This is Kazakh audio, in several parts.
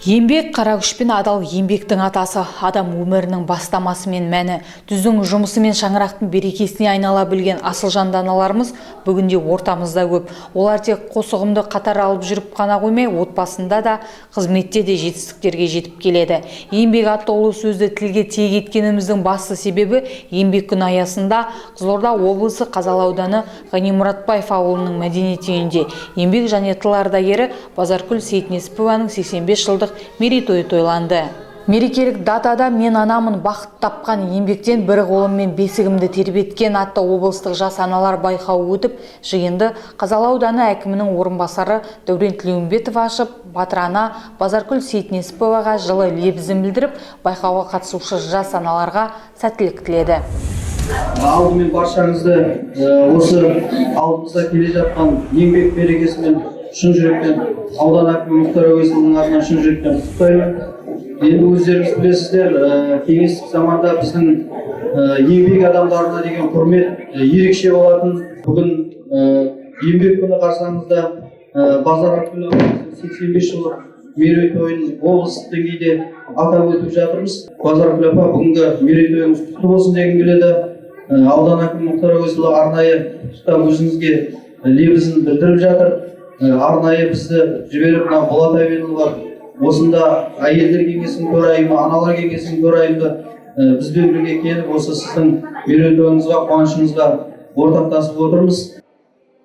Еңбек қара күш пен адал еңбектің атасы, адам өмірінің бастамасы мен мәні, түздің жұмысы мен шаңырақтың берекесіне айнала білген асыл жанданаларымыз бүгінде ортамызда көп. Олар тек қос ұғымды қатар алып жүріп қана қоймай, отбасында да, қызметте де жетістіктерге жетіп келеді. Еңбек атты ұлы сөзді тілге тиек еткеніміздің басты себебі еңбек күні аясында Қызылорда облысы Қазалы ауданы Ғани Мұратбаев ауылының мәдениет үйінде еңбек және тыл ардагері Базаркүл Сейтнесіпованың 85 жылдық мерейтойы тойланды. Мерекелік датада мен анамын бақыт тапқан еңбектен бір қолыммен бесігімді тербеткен атты облыстық жас аналар байқауы өтіп, жиынды Қазалы ауданы әкімінің орынбасары Дәурен Тілеумбетов ашып, батыр ана Базаркүл Сейтнесіповаға жылы лебізін білдіріп, байқауға қатысушы жас аналарға сәттілік тіледі. Алдымен баршаңызды осы алдымызда келе жатқан еңбек берекесімен шын жүректен, аудан әкімі Мұхтар Әуезұлының атынан шын жүректен құттықтаймын. Енді өздеріңіз білесіздер, кеңестік заманда біздің еңбек адамдарына деген құрмет ерекше болатын. Бүгін еңбек күні қарсаңызда Базаркүл 85 жылдық мерейтойын облыстық деңгейде атап өтіп жатырмыз. Базаркүл апа, бүгінгі мерейтойыңыз құтты болсын дегім келеді. Аудан әкімі Мұхтар Әуезұлы арнайы өзіңізге лебізін білдіріп жатыр. Арнайы бізді жіберіп, Болат Әбенұлы бар. Осында әйелдер кеңесінің төрайымы, аналар кеңесінің төрайымы бізбен бірге келіп, осы сіздің мерейтойыңызға, қуанышыңызға ортақтасып отырмыз.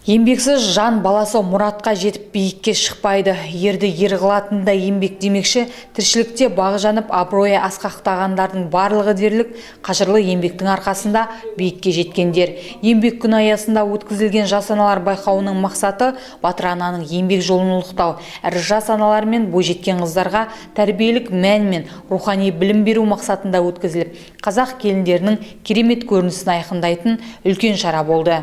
Еңбексіз жан баласы мұратқа жетіп биікке шықпайды. Ерді ер қылатын да еңбек демекші, тіршілікте бағы жанып абыройы асқақтағандардың барлығы дерлік қажырлы еңбектің арқасында биікке жеткендер. Еңбек күні аясында өткізілген жас аналар байқауының мақсаты батыр ананың еңбек жолын ұлықтау, әрі жас аналар мен бойжеткен қыздарға тәрбиелік мән мен рухани білім беру мақсатында өткізіліп, қазақ келіндерінің керемет көрінісін айқындайтын үлкен шара болды.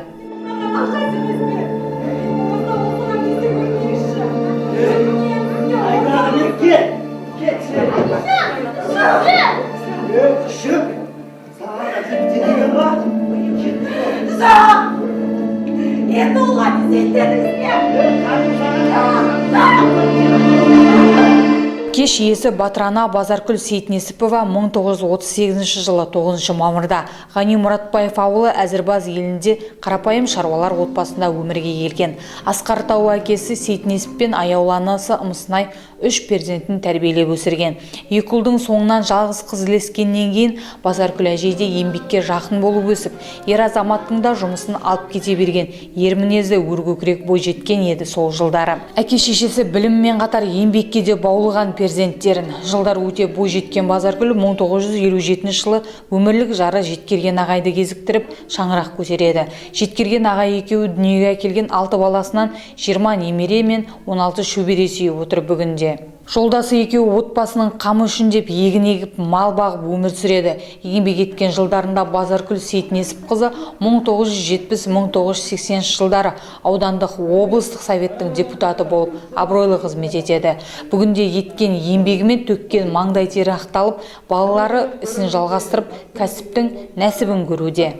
Кеш иесі батыр ана Базаркүл Сейтнесіпова 1938 жылы 9 мамырда Ғани Мұратбаев ауылы Әзірбаз елінде қарапайым шаруалар отбасында өмірге келген. Асқар тау әкесі Сейтнесіп пен аяуланасы Ымсынай 3 перзентін тәрбиелеп өсірген. Екі ұлдың соңынан жалғыз қыз ілескеннен кейін Базаркүл әжейде еңбекке жақын болып өсіп, ер азаматтың да жұмысын алып кете берген, ер мінезді өркөкірек бойжеткен еді сол жылдары. Әке-шешесі біліммен қатар еңбекке де баулыған перзенттерін. Жылдар өте бойжеткен Базаркүл 1957 жылы өмірлік жары Жеткерген ағайды кезіктіріп шаңырақ көтереді. Жеткерген ағай екеуі дүниеге әкелген 6 баласынан 20 немере мен 16 шөбере сүйіп отыр бүгінде. Жолдасы екеуі отбасының қамы үшін деп егін егіп, мал бағып өмір сүреді. Еңбек еткен жылдарында Базаркүл Сейтнесіп қызы 1970-1980 жылдары аудандық облыстық советтің депутаты болып абыройлы қызмет етеді. Бүгінде еткен еңбегімен төккен маңдай тері ақталып, балалары ісін жалғастырып, кәсіптің нәсібін көруде.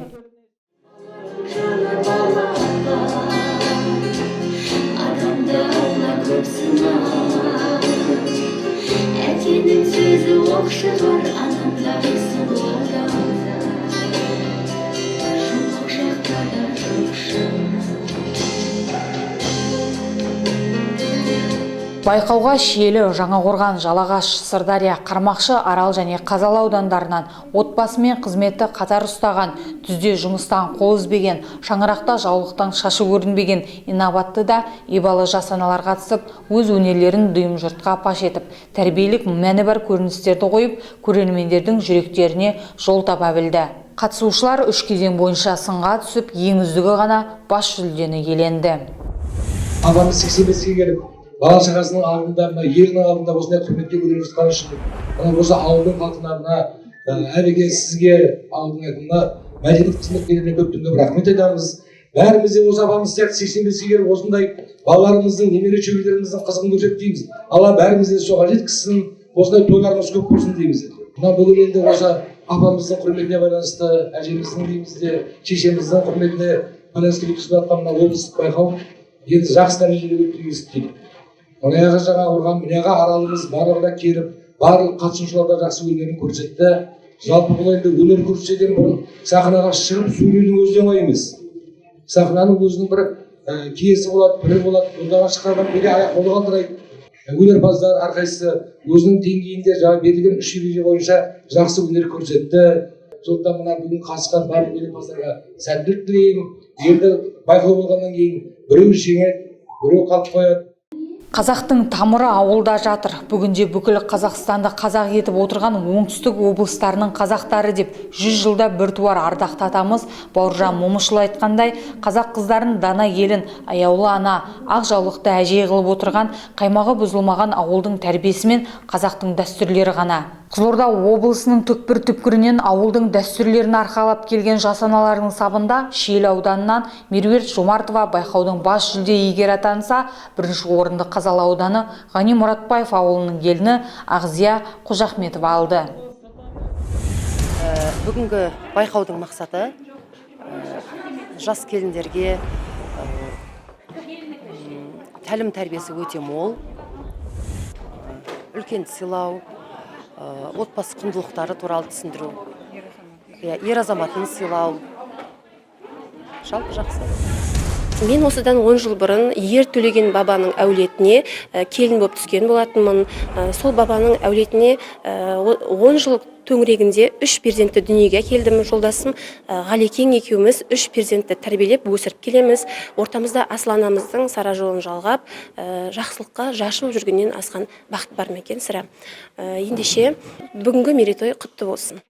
Әкенің сөзі оқшығар, анамдағы сылуада, жұмақ жақтада жоқшы. Байқауға Шиелі, Жаңақорған, Жалағаш, Сырдария, Қармақшы, Арал және Қазалы аудандарынан отбасы мен қызметті қатар ұстаған, түзде жұмыстан қол үзбеген, шаңырақта жаулықтан шашы көрінбеген инабатты да ибалы жас аналар қатысып, өз өнерлерін дүйім жұртқа паш етіп, тәрбиелік мәні бар көріністерді қойып, көрермендердің жүректеріне жол таба білді. Қатысушылар 3 кезең бойынша сынға түсіп, ең үздігі ғана бас жүлдені иеленді. Апамыз 85-ге келіп, бала шағасының алдында, елінің алдында осындай құрметке көтеріп жатқаны үшін, осы ауылдың халқына, әбеке сізге, ауылдың әкіміне, мәдениет қызметкерлеріне көптен көп рахмет айтамыз. Бәріміз де осы апамыз сияқты 85-ге келіп, осындай балаларымыздың, немере шөберелеріміздің қызығын көрсек дейміз. Алла бәрімізді соған жеткізсін, осындай тойларымыз көп болсын дейміз. Бүгін енді осы апамыздың құрметіне байланысты, әжеміздің дейміз де, шешеміздің құрметіне байланысты өткізіліп жатқан облыстық байқау енді жақсы дәрежеде өтуге естиді. Мыняға жаңа құрған, мыняға аралымыз барлығында келіп, барлық қатысушыларда жақсы өнерін көрсетті. Жалпы бұл енді өнер көрсетуден бұрын сахнаға шығып сөйлеудің өзі оңай емес. Сахнаның өзінің бір киесі болады, бірі болады, ондағы шыққаннан бері аяқ қолы қалдырайды. Өнерпаздар әрқайсысы өзінің деңгейінде жаңа берілген 3 ереже бойынша жақсы өнер көрсетті. Сондықтан мына бүгін қатысқан барлық өнерпаздарға сәттілік тілеймін. Енді байқау болғаннан кейін біреу жеңеді, біреу қалып қояды. Қазақтың тамыры ауылда жатыр. Бүгінде бүкіл Қазақстанды қазақ етіп отырған оңтүстік облыстарының қазақтары деп 100 жылда біртуар ардақты атамыз Бауыржан Момышұлы айтқандай, қазақ қыздарын дана елін, аяулы ана, ақ жаулықты әже қылып отырған, қаймағы бұзылмаған ауылдың тәрбиесі мен қазақтың дәстүрлері ғана. Қызылорда облысының түкпір-түпкірінен ауылдың дәстүрлерін арқалап келген жас аналардың сабында Шиелі ауданынан Меруерт Жомартова байқаудың бас жүлде иегері атанса, бірінші орынды Қазалы ауданы Ғани Мұратбаев ауылының келіні Ағзия Қожахметова алды. Бүгінгі байқаудың мақсаты жас келіндерге тәлім тәрбиесі өте мол, үлкен сыйлау, отбасы құндылықтары туралы түсіндіру, ер азаматын сыйлау, жалпы жақсы. Мен осыдан 10 жыл бұрын Ер Төлеген бабаның әулетіне келін болып түскен болатынмын. Сол бабаның әулетіне 10 жыл төңірегінде 3 перзентті дүниеге келдім. Жолдасым Ғалекең екеуміз 3 перзентті тәрбиелеп өсіріп келеміз. Ортамызда Асыл анамыздың сара жолын жалғап, жақсылыққа жашып жүргеннен асқан бақыт бар ма екен сірә. Ендеше бүгінгі мерейтой құтты болсын.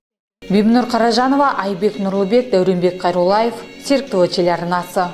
Бибінұр Қаражанова, Айбек Нұрлыбек, Дәуренбек Қайроллаев, Серік ТВ телеарнасы.